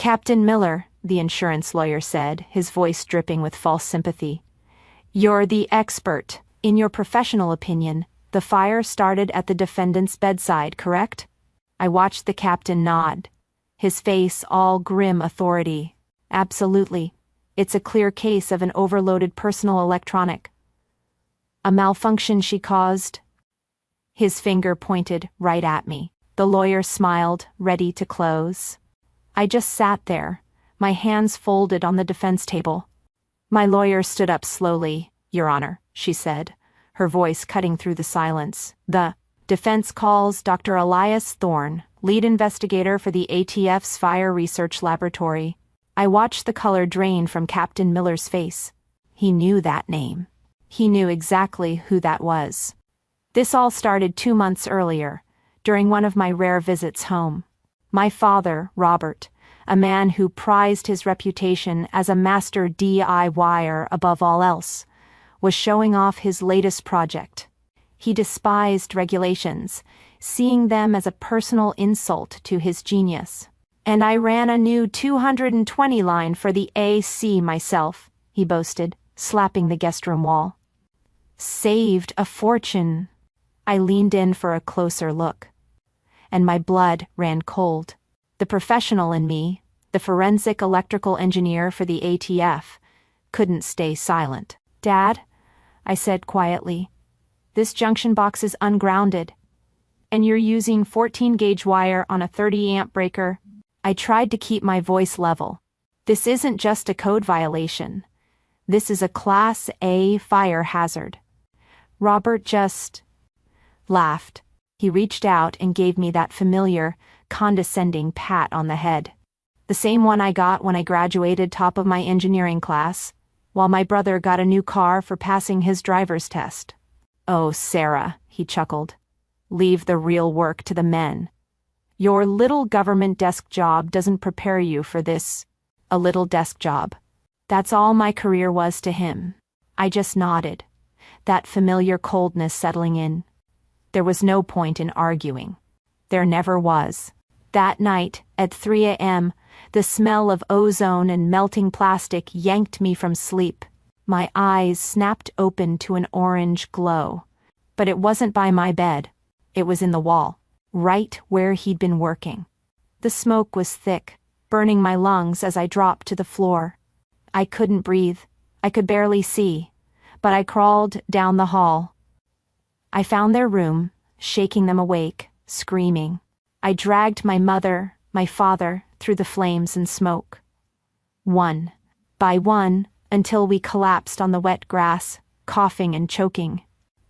Captain Miller, the insurance lawyer said, his voice dripping with false sympathy. You're the expert. In your professional opinion, the fire started at the defendant's bedside, correct? I watched the captain nod, his face all grim authority. Absolutely. It's a clear case of an overloaded personal electronic. A malfunction she caused? His finger pointed right at me. The lawyer smiled, ready to close. I just sat there, my hands folded on the defense table. My lawyer stood up slowly. Your Honor, she said, her voice cutting through the silence. The defense calls Dr. Elias Thorne, lead investigator for the ATF's Fire Research Laboratory. I watched the color drain from Captain Miller's face. He knew that name. He knew exactly who that was. This all started 2 months earlier, during one of my rare visits home. My father, Robert, a man who prized his reputation as a master DIYer above all else, was showing off his latest project. He despised regulations, seeing them as a personal insult to his genius. And I ran a new 220 line for the AC myself, he boasted, slapping the guest room wall. Saved a fortune. I leaned in for a closer look, and my blood ran cold. The professional in me, the forensic electrical engineer for the ATF, couldn't stay silent. Dad, I said quietly, this junction box is ungrounded, and you're using 14-gauge wire on a 30-amp breaker. I tried to keep my voice level. This isn't just a code violation. This is a Class A fire hazard. Robert just laughed. He reached out and gave me that familiar, condescending pat on the head. The same one I got when I graduated top of my engineering class, while my brother got a new car for passing his driver's test. Oh, Sarah, he chuckled. Leave the real work to the men. Your little government desk job doesn't prepare you for this. A little desk job. That's all my career was to him. I just nodded, that familiar coldness settling in. There was no point in arguing. There never was. That night, at 3 a.m., the smell of ozone and melting plastic yanked me from sleep. My eyes snapped open to an orange glow. But it wasn't by my bed. It was in the wall, right where he'd been working. The smoke was thick, burning my lungs as I dropped to the floor. I couldn't breathe. I could barely see. But I crawled down the hall. I found their room, shaking them awake, screaming. I dragged my mother, my father, through the flames and smoke. One by one, until we collapsed on the wet grass, coughing and choking.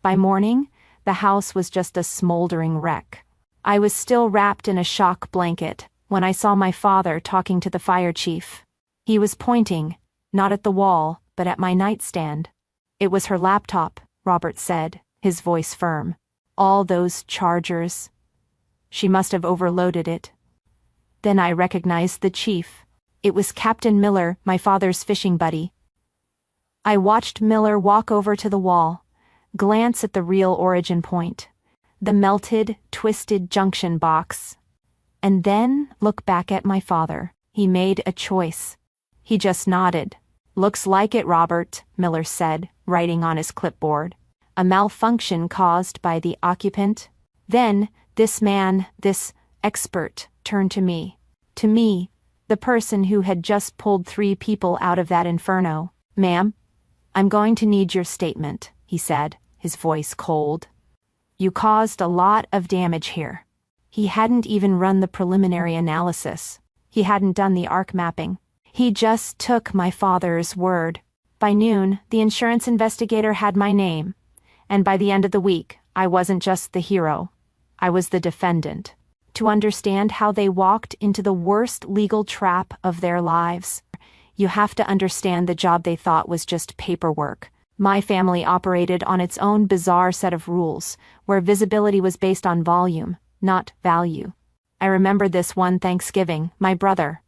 By morning, the house was just a smoldering wreck. I was still wrapped in a shock blanket when I saw my father talking to the fire chief. He was pointing, not at the wall, but at my nightstand. It was her laptop, Robert said, his voice firm. All those chargers. She must have overloaded it. Then I recognized the chief. It was Captain Miller, my father's fishing buddy. I watched Miller walk over to the wall, glance at the real origin point, the melted, twisted junction box, and then look back at my father. He made a choice. He just nodded. Looks like it, Robert, Miller said, writing on his clipboard. A malfunction caused by the occupant. Then, this man, this expert, turned to me. To me, the person who had just pulled 3 people out of that inferno. Ma'am, I'm going to need your statement, he said, his voice cold. You caused a lot of damage here. He hadn't even run the preliminary analysis. He hadn't done the arc mapping. He just took my father's word. By noon, the insurance investigator had my name. And by the end of the week, I wasn't just the hero. I was the defendant. To understand how they walked into the worst legal trap of their lives, you have to understand the job they thought was just paperwork. My family operated on its own bizarre set of rules, where visibility was based on volume, not value. I remember this one Thanksgiving, my brother,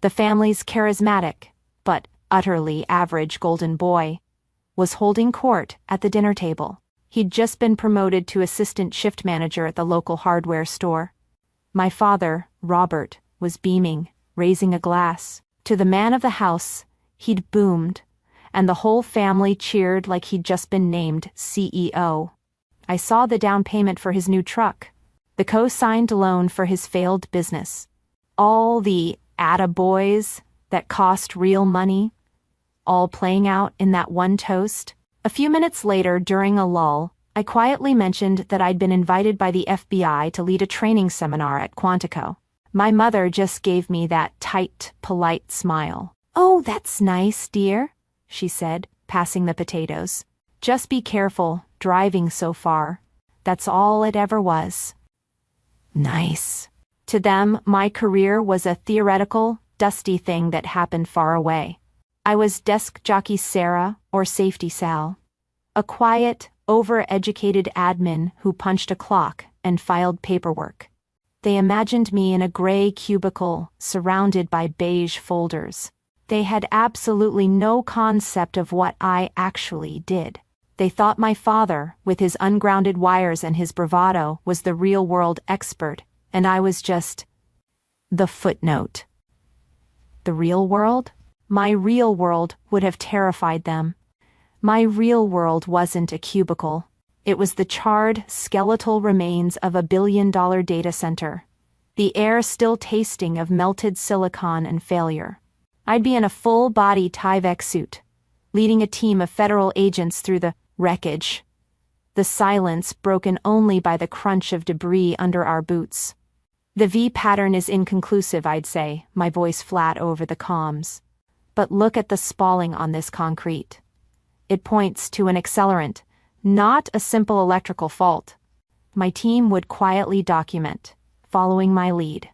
the family's charismatic, but utterly average golden boy, was holding court at the dinner table. He'd just been promoted to assistant shift manager at the local hardware store. My father, Robert, was beaming, raising a glass. To the man of the house, he'd boomed, and the whole family cheered like he'd just been named CEO. I saw the down payment for his new truck, the co-signed loan for his failed business, all the attaboys that cost real money, all playing out in that one toast. A few minutes later, during a lull, I quietly mentioned that I'd been invited by the FBI to lead a training seminar at Quantico. My mother just gave me that tight, polite smile. "Oh, that's nice, dear," she said, passing the potatoes. "Just be careful, driving so far." That's all it ever was. Nice. To them, my career was a theoretical, dusty thing that happened far away. I was desk jockey Sarah, or safety Sal. A quiet, over-educated admin who punched a clock and filed paperwork. They imagined me in a gray cubicle surrounded by beige folders. They had absolutely no concept of what I actually did. They thought my father, with his ungrounded wires and his bravado, was the real-world expert, and I was just the footnote. The real world? My real world would have terrified them. My real world wasn't a cubicle. It was the charred, skeletal remains of a billion-dollar data center. The air still tasting of melted silicon and failure. I'd be in a full-body Tyvek suit, leading a team of federal agents through the wreckage. The silence broken only by the crunch of debris under our boots. The V pattern is inconclusive, I'd say, my voice flat over the comms. But look at the spalling on this concrete. It points to an accelerant, not a simple electrical fault. My team would quietly document, following my lead.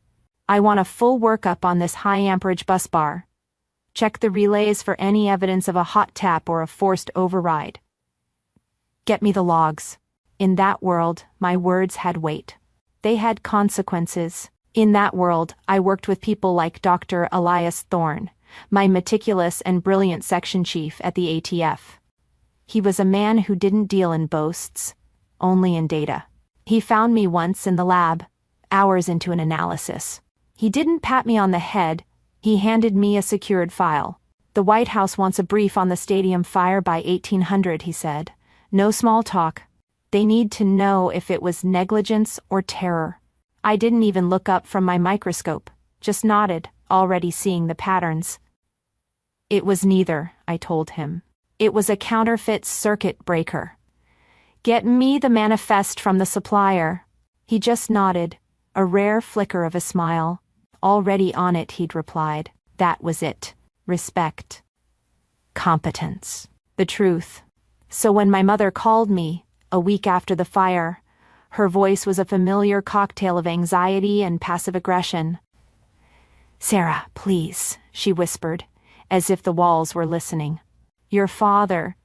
I want a full workup on this high-amperage bus bar. Check the relays for any evidence of a hot tap or a forced override. Get me the logs. In that world, my words had weight. They had consequences. In that world, I worked with people like Dr. Elias Thorne, my meticulous and brilliant section chief at the ATF. He was a man who didn't deal in boasts, only in data. He found me once in the lab, hours into an analysis. He didn't pat me on the head, he handed me a secured file. "The White House wants a brief on the stadium fire by 1800, he said. "No small talk. They need to know if it was negligence or terror." I didn't even look up from my microscope, just nodded, already seeing the patterns. "It was neither," I told him. "It was a counterfeit circuit breaker. Get me the manifest from the supplier." He just nodded, a rare flicker of a smile. "Already on it," he'd replied. That was it. Respect. Competence. The truth. So when my mother called me, a week after the fire, her voice was a familiar cocktail of anxiety and passive aggression. "Sarah, please," she whispered, as if the walls were listening. "Your father.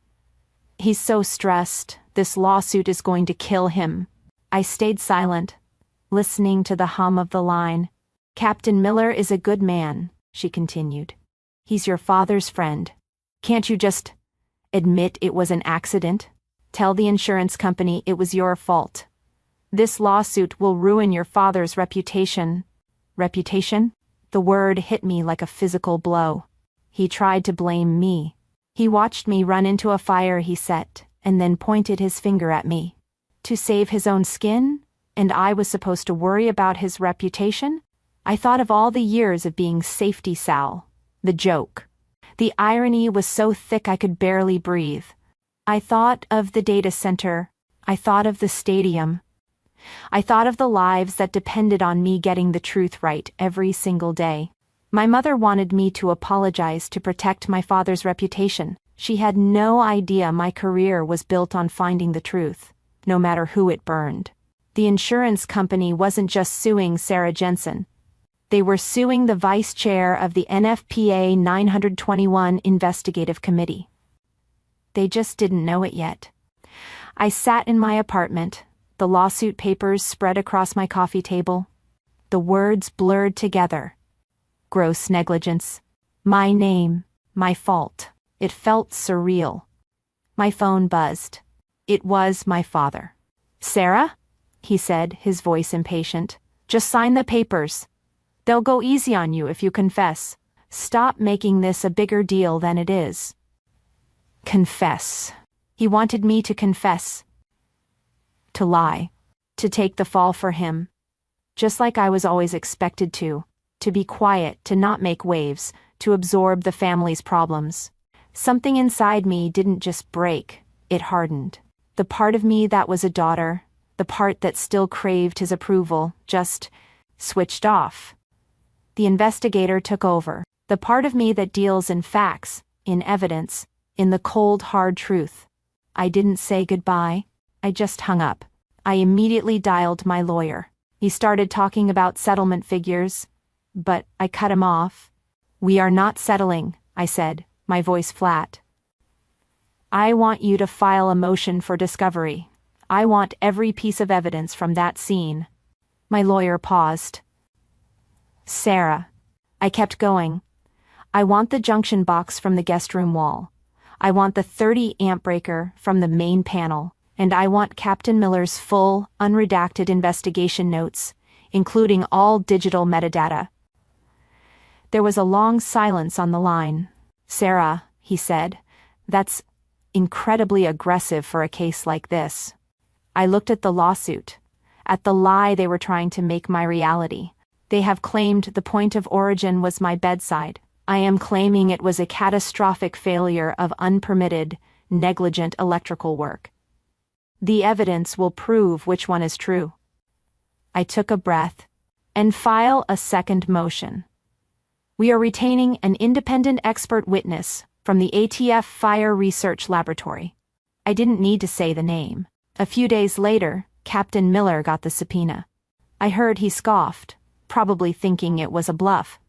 He's so stressed. This lawsuit is going to kill him." I stayed silent, listening to the hum of the line. "Captain Miller is a good man," she continued. "He's your father's friend. Can't you just admit it was an accident? Tell the insurance company it was your fault. This lawsuit will ruin your father's reputation." Reputation? The word hit me like a physical blow. He tried to blame me. He watched me run into a fire he set, and then pointed his finger at me. To save his own skin? And I was supposed to worry about his reputation? I thought of all the years of being safety Sal. The joke. The irony was so thick I could barely breathe. I thought of the data center. I thought of the stadium. I thought of the lives that depended on me getting the truth right every single day. My mother wanted me to apologize to protect my father's reputation. She had no idea my career was built on finding the truth, no matter who it burned. The insurance company wasn't just suing Sarah Jensen. They were suing the vice chair of the NFPA 921 Investigative Committee. They just didn't know it yet. I sat in my apartment, the lawsuit papers spread across my coffee table. The words blurred together. Gross negligence. My name. My fault. It felt surreal. My phone buzzed. It was my father. "Sarah?" he said, his voice impatient. "Just sign the papers." They'll go easy on you if you confess. Stop making this a bigger deal than it is. Confess. He wanted me to confess. To lie. To take the fall for him. Just like I was always expected to. To be quiet, to not make waves, to absorb the family's problems. Something inside me didn't just break, it hardened. The part of me that was a daughter, the part that still craved his approval, just switched off. The investigator took over. The part of me that deals in facts, in evidence, in the cold, hard truth. I didn't say goodbye. I just hung up. I immediately dialed my lawyer. He started talking about settlement figures, but I cut him off. We are not settling, I said, my voice flat. I want you to file a motion for discovery. I want every piece of evidence from that scene. My lawyer paused. Sarah. I kept going. I want the junction box from the guest room wall. I want the 30 amp breaker from the main panel. And I want Captain Miller's full, unredacted investigation notes, including all digital metadata. There was a long silence on the line. Sarah, he said, that's incredibly aggressive for a case like this. I looked at the lawsuit, at the lie they were trying to make my reality. They have claimed the point of origin was my bedside. I am claiming it was a catastrophic failure of unpermitted, negligent electrical work. The evidence will prove which one is true. I took a breath and file a second motion. We are retaining an independent expert witness from the ATF Fire Research Laboratory. I didn't need to say the name. A few days later, Captain Miller got the subpoena. I heard he scoffed, probably thinking it was a bluff.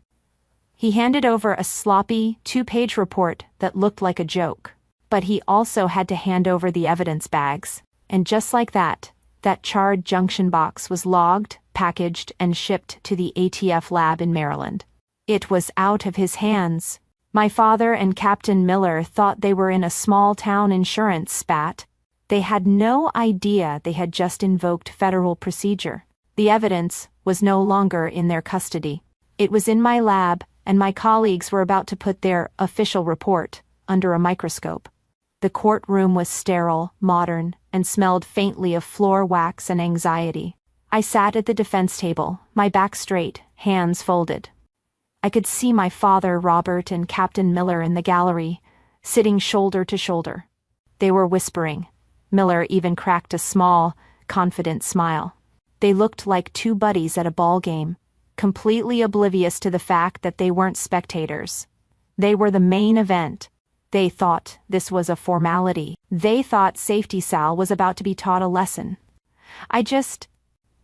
He handed over a sloppy, 2-page report that looked like a joke. But he also had to hand over the evidence bags. And just like that, that charred junction box was logged, packaged, and shipped to the ATF lab in Maryland. It was out of his hands. My father and Captain Miller thought they were in a small-town insurance spat. They had no idea they had just invoked federal procedure. The evidence was no longer in their custody. It was in my lab, and my colleagues were about to put their official report under a microscope. The courtroom was sterile, modern, and smelled faintly of floor wax and anxiety. I sat at the defense table, my back straight, hands folded. I could see my father, Robert, and Captain Miller in the gallery, sitting shoulder to shoulder. They were whispering. Miller even cracked a small, confident smile. They looked like two buddies at a ball game, completely oblivious to the fact that they weren't spectators. They were the main event. They thought this was a formality. They thought Safety Sal was about to be taught a lesson. I just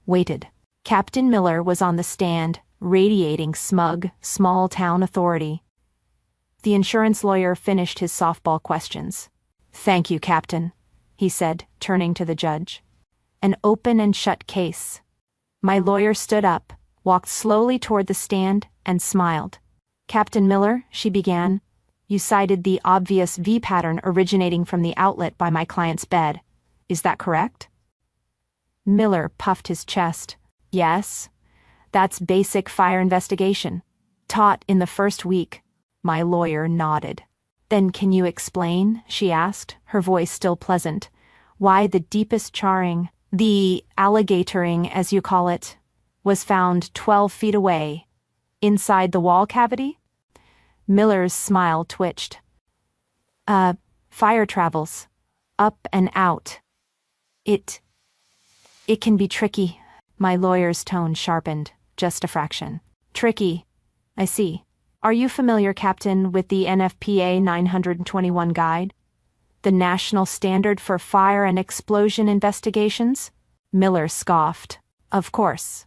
waited. Captain Miller was on the stand, radiating smug, small-town authority. The insurance lawyer finished his softball questions. "Thank you, Captain," he said, turning to the judge. An open and shut case. My lawyer stood up, walked slowly toward the stand, and smiled. "Captain Miller," she began, "you cited the obvious V pattern originating from the outlet by my client's bed. Is that correct?" Miller puffed his chest. "Yes. That's basic fire investigation. Taught in the first week." My lawyer nodded. "Then can you explain," she asked, her voice still pleasant, "why the deepest charring, the alligatoring as you call it, was found 12 feet away, inside the wall cavity?" Miller's smile twitched. Fire travels. Up and out. It can be tricky." My lawyer's tone sharpened, just a fraction. "Tricky. I see. Are you familiar, Captain, with the NFPA 921 guide? The national standard for fire and explosion investigations?" Miller scoffed. "Of course.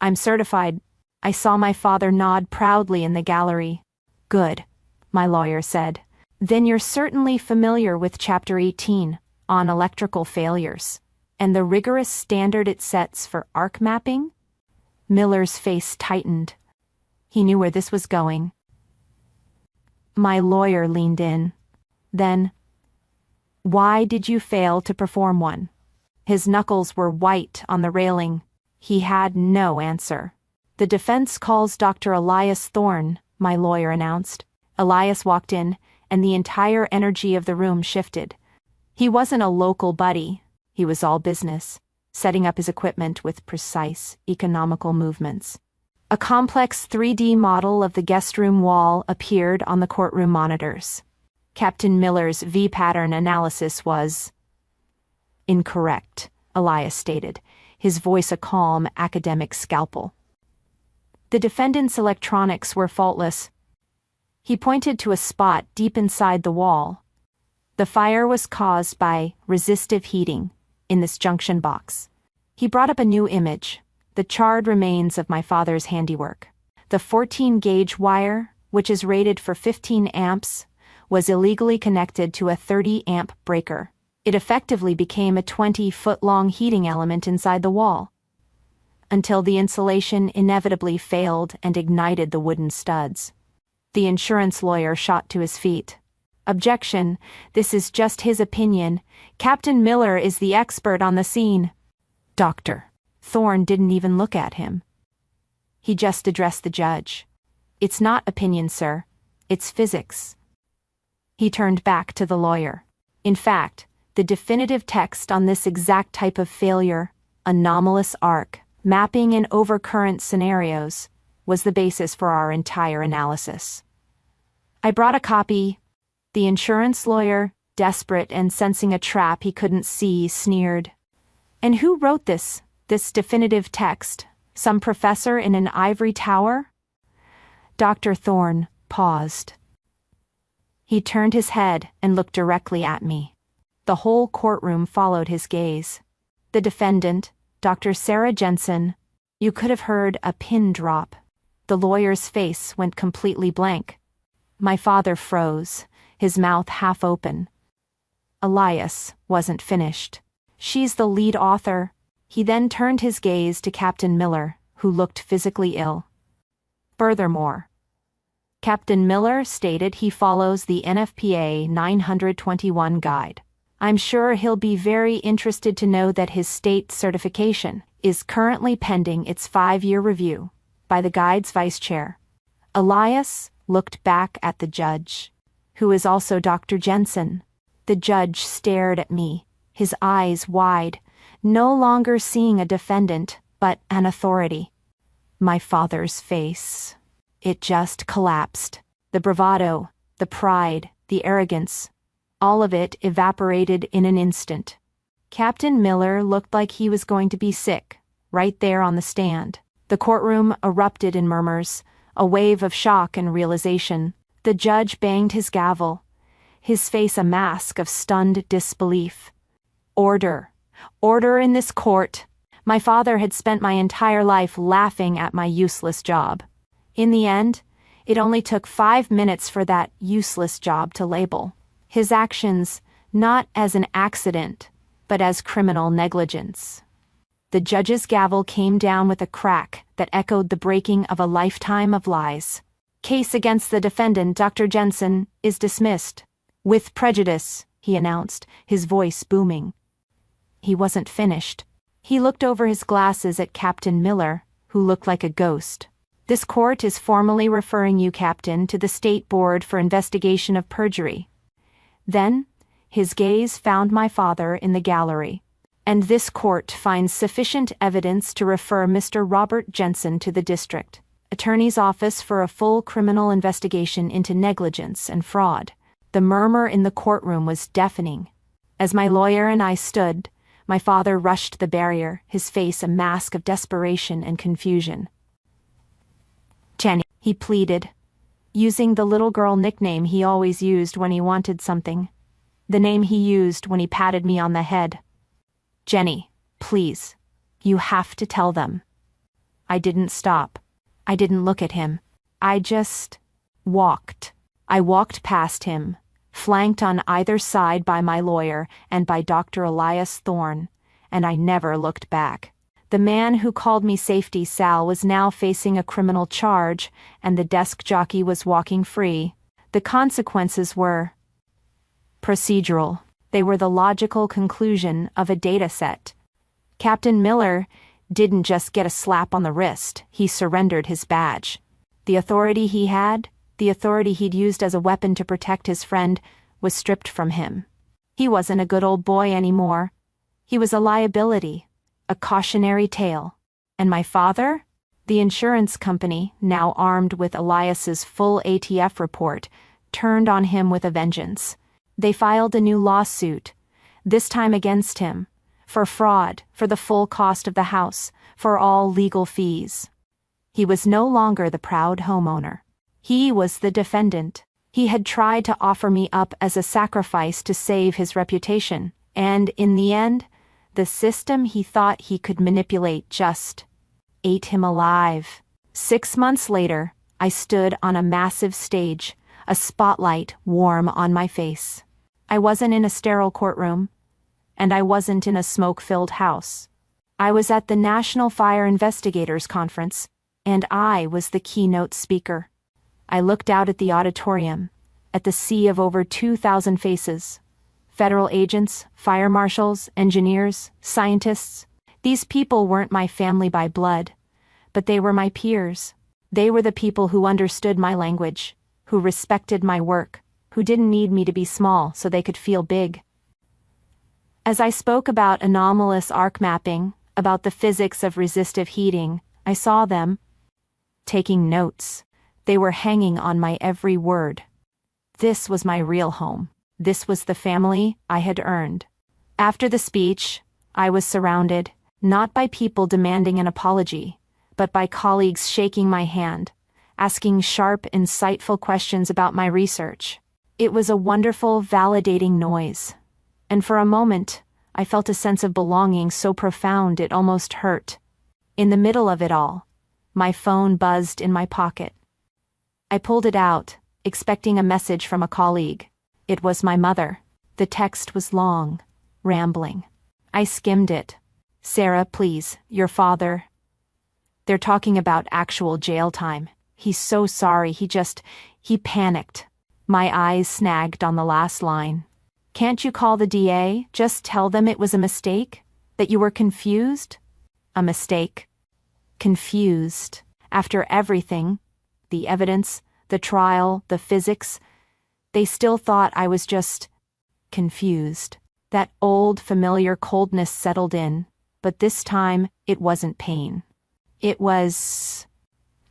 I'm certified." I saw my father nod proudly in the gallery. "Good," my lawyer said. "Then you're certainly familiar with Chapter 18, on electrical failures, and the rigorous standard it sets for arc mapping?" Miller's face tightened. He knew where this was going. My lawyer leaned in. "Then, why did you fail to perform one?" His knuckles were white on the railing. He had no answer. "The defense calls Dr. Elias Thorne," my lawyer announced. Elias walked in, and the entire energy of the room shifted. He wasn't a local buddy. He was all business, setting up his equipment with precise, economical movements. A complex 3D model of the guest room wall appeared on the courtroom monitors. Captain Miller's V-pattern analysis was incorrect, Elias stated, his voice a calm, academic scalpel. The defendant's electronics were faultless. He pointed to a spot deep inside the wall. The fire was caused by resistive heating in this junction box. He brought up a new image, the charred remains of my father's handiwork. The 14-gauge wire, which is rated for 15 amps, was illegally connected to a 30-amp breaker. It effectively became a 20-foot-long heating element inside the wall, until the insulation inevitably failed and ignited the wooden studs. The insurance lawyer shot to his feet. "Objection, this is just his opinion. Captain Miller is the expert on the scene." Dr. Thorne didn't even look at him. He just addressed the judge. "It's not opinion, sir. It's physics." He turned back to the lawyer. "In fact, the definitive text on this exact type of failure, anomalous arc, mapping in overcurrent scenarios, was the basis for our entire analysis." "I brought a copy." The insurance lawyer, desperate and sensing a trap he couldn't see, sneered. "And who wrote this definitive text? Some professor in an ivory tower?" Dr. Thorne paused. He turned his head and looked directly at me. The whole courtroom followed his gaze. The defendant, Dr. Sarah Jensen, you could have heard a pin drop. The lawyer's face went completely blank. My father froze, his mouth half open. Elias wasn't finished. "She's the lead author." He then turned his gaze to Captain Miller, who looked physically ill. "Furthermore," Captain Miller stated, he follows the NFPA 921 guide. "I'm sure he'll be very interested to know that his state certification is currently pending its 5-year review by the guide's vice chair." Elias looked back at the judge, who is also Dr. Jensen. The judge stared at me, his eyes wide, no longer seeing a defendant, but an authority. My father's face, it just collapsed. The bravado, the pride, the arrogance, all of it evaporated in an instant. Captain Miller looked like he was going to be sick, right there on the stand. The courtroom erupted in murmurs, a wave of shock and realization. The judge banged his gavel, his face a mask of stunned disbelief. "Order. Order in this court." My father had spent my entire life laughing at my useless job. In the end, it only took 5 minutes for that useless job to label his actions not as an accident, but as criminal negligence. The judge's gavel came down with a crack that echoed the breaking of a lifetime of lies. "Case against the defendant, Dr. Jensen, is dismissed. With prejudice," he announced, his voice booming. He wasn't finished. He looked over his glasses at Captain Miller, who looked like a ghost. "This court is formally referring you, Captain, to the State Board for Investigation of Perjury." Then, his gaze found my father in the gallery. "And this court finds sufficient evidence to refer Mr. Robert Jensen to the District Attorney's Office for a full criminal investigation into negligence and fraud." The murmur in the courtroom was deafening. As my lawyer and I stood, my father rushed the barrier, his face a mask of desperation and confusion. "Jenny," he pleaded, using the little girl nickname he always used when he wanted something, the name he used when he patted me on the head. "Jenny, please, you have to tell them." I didn't stop. I didn't look at him. I just walked. I walked past him, flanked on either side by my lawyer and by Dr. Elias Thorne, and I never looked back. The man who called me Safety Sal was now facing a criminal charge, and the desk jockey was walking free. The consequences were procedural. They were the logical conclusion of a data set. Captain Miller didn't just get a slap on the wrist, he surrendered his badge. The authority he had, the authority he'd used as a weapon to protect his friend, was stripped from him. He wasn't a good old boy anymore. He was a liability, a cautionary tale. And my father? The insurance company, now armed with Elias's full ATF report, turned on him with a vengeance. They filed a new lawsuit, this time against him, for fraud, for the full cost of the house, for all legal fees. He was no longer the proud homeowner. He was the defendant. He had tried to offer me up as a sacrifice to save his reputation, and in the end, the system he thought he could manipulate just ate him alive. 6 months later, I stood on a massive stage, a spotlight warm on my face. I wasn't in a sterile courtroom, and I wasn't in a smoke-filled house. I was at the National Fire Investigators Conference, and I was the keynote speaker. I looked out at the auditorium, at the sea of over 2,000 faces. Federal agents, fire marshals, engineers, scientists. These people weren't my family by blood, but they were my peers. They were the people who understood my language, who respected my work, who didn't need me to be small so they could feel big. As I spoke about anomalous arc mapping, about the physics of resistive heating, I saw them taking notes. They were hanging on my every word. This was my real home. This was the family I had earned. After the speech, I was surrounded, not by people demanding an apology, but by colleagues shaking my hand, asking sharp, insightful questions about my research. It was a wonderful, validating noise. And for a moment, I felt a sense of belonging so profound it almost hurt. In the middle of it all, my phone buzzed in my pocket. I pulled it out, expecting a message from a colleague. It was my mother. The text was long, rambling. I skimmed it. "Sarah, please, your father. They're talking about actual jail time. He's so sorry, he panicked." My eyes snagged on the last line. "Can't you call the DA? Just tell them it was a mistake? That you were confused?" A mistake. Confused. After everything, the evidence, the trial, the physics, they still thought I was just confused. That old, familiar coldness settled in, but this time it wasn't pain. It was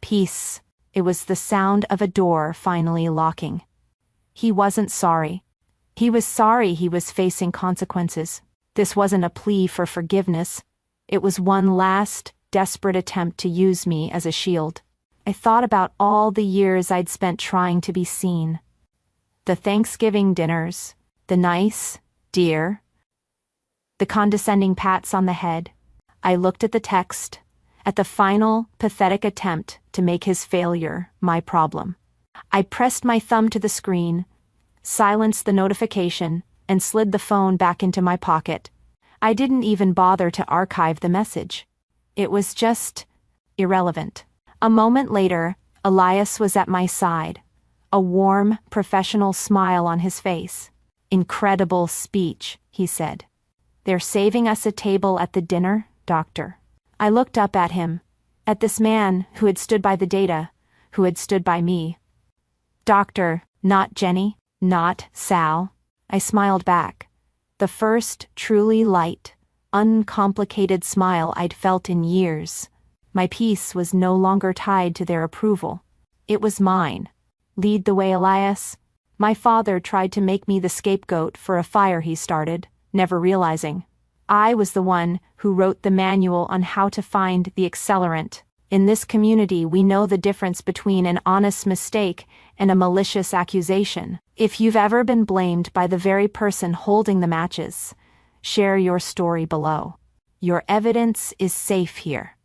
peace. It was the sound of a door finally locking. He wasn't sorry. He was sorry he was facing consequences. This wasn't a plea for forgiveness. It was one last, desperate attempt to use me as a shield. I thought about all the years I'd spent trying to be seen. The Thanksgiving dinners, the nice, dear, the condescending pats on the head. I looked at the text, at the final, pathetic attempt to make his failure my problem. I pressed my thumb to the screen, silenced the notification, and slid the phone back into my pocket. I didn't even bother to archive the message. It was just irrelevant. A moment later, Elias was at my side, a warm, professional smile on his face. "Incredible speech," he said. "They're saving us a table at the dinner, Doctor." I looked up at him, at this man who had stood by the data, who had stood by me. "Doctor, not Jenny, not Sal." I smiled back, the first truly light, uncomplicated smile I'd felt in years. My peace was no longer tied to their approval. It was mine. "Lead the way, Elias." My father tried to make me the scapegoat for a fire he started, never realizing I was the one who wrote the manual on how to find the accelerant. In this community, we know the difference between an honest mistake and a malicious accusation. If you've ever been blamed by the very person holding the matches, share your story below. Your evidence is safe here.